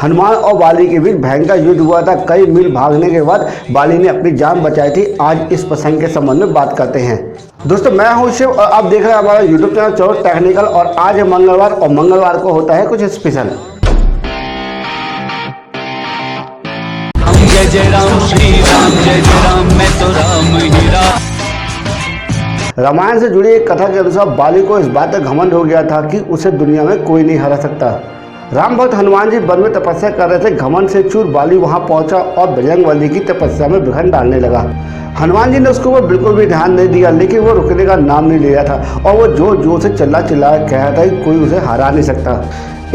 हनुमान और बाली के बीच भयंकर युद्ध हुआ था। कई मील भागने के बाद बाली ने अपनी जान बचाई थी। आज इस प्रसंग के संबंध में बात करते हैं। दोस्तों, मैं हूं शिव और आप देख रहे हैं हमारा यूट्यूब चैनल चौर टेक्निकल। और आज है मंगलवार और मंगलवार को होता है कुछ स्पेशल। जय जय राम श्री राम, जय जय राम, मैं तो राम ही राम। रामायण से जुड़ी एक कथा के अनुसार बाली को इस बात का घमंड हो गया था कि उसे दुनिया में कोई नहीं हरा सकता। राम भक्त हनुमान जी वन में तपस्या कर रहे थे। घमंड से चूर बाली वहां पहुंचा और बजरंगबली की तपस्या में विघ्न डालने लगा। हनुमान जी ने उसके ऊपर बिल्कुल भी ध्यान नहीं दिया, लेकिन वो रुकने का नाम नहीं ले रहा था और वो जोर जोर से चिल्ला कह रहा था कि कोई उसे हरा नहीं सकता।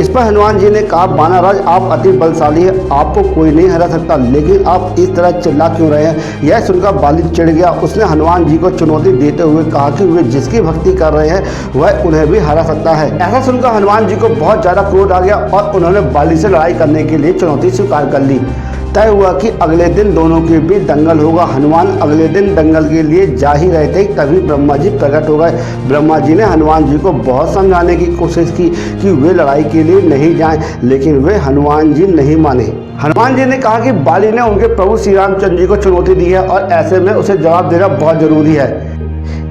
इस पर हनुमान जी ने कहा, वानरराज आप अति बलशाली है, आपको कोई नहीं हरा सकता, लेकिन आप इस तरह चिल्ला क्यों रहे हैं। यह सुनकर बाली चिढ़ गया। उसने हनुमान जी को चुनौती देते हुए कहा कि वे जिसकी भक्ति कर रहे हैं वह उन्हें भी हरा सकता है। ऐसा सुनकर हनुमान जी को बहुत ज़्यादा क्रोध आ गया और उन्होंने बाली से लड़ाई करने के लिए चुनौती स्वीकार कर ली। तय हुआ कि अगले दिन दोनों के बीच दंगल होगा। हनुमान अगले दिन दंगल के लिए जा ही रहे थे, तभी ब्रह्मा जी प्रकट हो गए। ब्रह्मा जी ने हनुमान जी को बहुत समझाने की कोशिश की कि वे लड़ाई के लिए नहीं जाएं, लेकिन वे हनुमान जी नहीं माने। हनुमान जी ने कहा कि बाली ने उनके प्रभु श्री रामचंद्र जी को चुनौती दी है और ऐसे में उसे जवाब देना बहुत जरूरी है।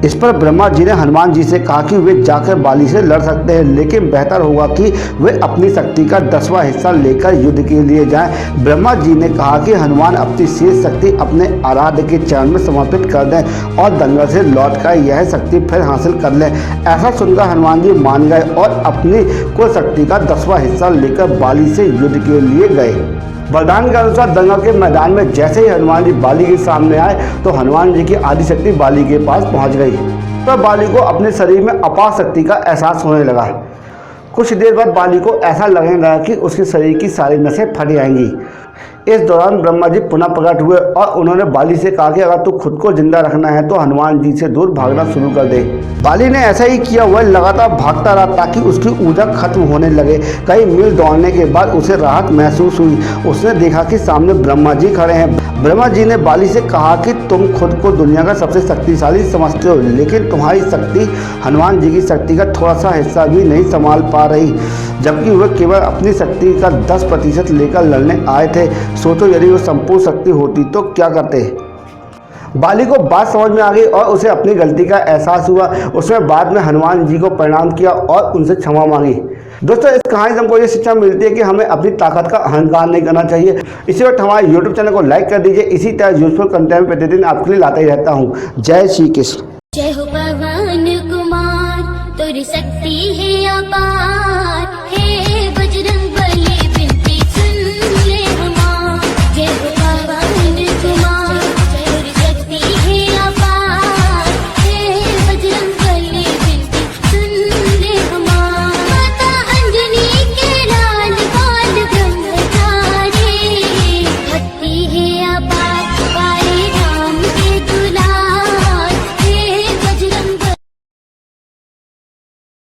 इस पर ब्रह्मा जी ने हनुमान जी से कहा कि वे जाकर बाली से लड़ सकते हैं, लेकिन बेहतर होगा कि वे अपनी शक्ति का 10वां हिस्सा लेकर युद्ध के लिए जाएं। ब्रह्मा जी ने कहा कि हनुमान अपनी शेष शक्ति अपने आराध्य के चरण में समर्पित कर दें और दंगल से लौटकर यह शक्ति फिर हासिल कर लें। ऐसा सुनकर हनुमान जी मान गए और अपनी कुल शक्ति का 10वां हिस्सा लेकर बाली से युद्ध के लिए गए। वरदान के अनुसार दंगल के मैदान में जैसे ही हनुमान जी बाली के सामने आए तो हनुमान जी की आदि शक्ति बाली के पास पहुंच गई। तो बाली को अपने शरीर में अपार शक्ति का एहसास होने लगा। कुछ देर बाद बाली को ऐसा लगने लगा कि उसके शरीर की सारी नसें फट जाएंगी। इस दौरान ब्रह्मा जी पुनः प्रकट हुए और उन्होंने बाली से कहा कि अगर तू खुद को जिंदा रखना है तो हनुमान जी से दूर भागना शुरू कर दे। बाली ने ऐसा ही किया। वह लगातार भागता रहा ताकि उसकी ऊर्जा खत्म होने लगे। कई मील दौड़ने के बाद उसे राहत महसूस हुई। उसने देखा कि सामने ब्रह्मा जी खड़े हैं। ब्रह्मा जी ने बाली से कहा कि तुम खुद को दुनिया का सबसे शक्तिशाली समझते हो, लेकिन तुम्हारी शक्ति हनुमान जी की शक्ति का थोड़ा सा हिस्सा भी नहीं संभाल पा रही, जबकि वह केवल अपनी शक्ति का 10% लेकर लड़ने आए थे। सोचो यदि वो संपूर्ण शक्ति होती तो क्या करते। बाली को बात समझ में आ गई और उसे अपनी गलती का एहसास हुआ। उसने बाद में हनुमान जी को प्रणाम किया और उनसे क्षमा मांगी। दोस्तों, इस कहानी से हमको ये शिक्षा मिलती है कि हमें अपनी ताकत का अहंकार नहीं करना चाहिए। इसी वक्त हमारे यूट्यूब चैनल को लाइक कर दीजिए। इसी तरह यूजफुल कंटेंट प्रतिदिन आपके लिए लाता ही रहता हूँ। जय श्री कृष्ण। जय हो पवन कुमार, तोरी शक्ति है अपार।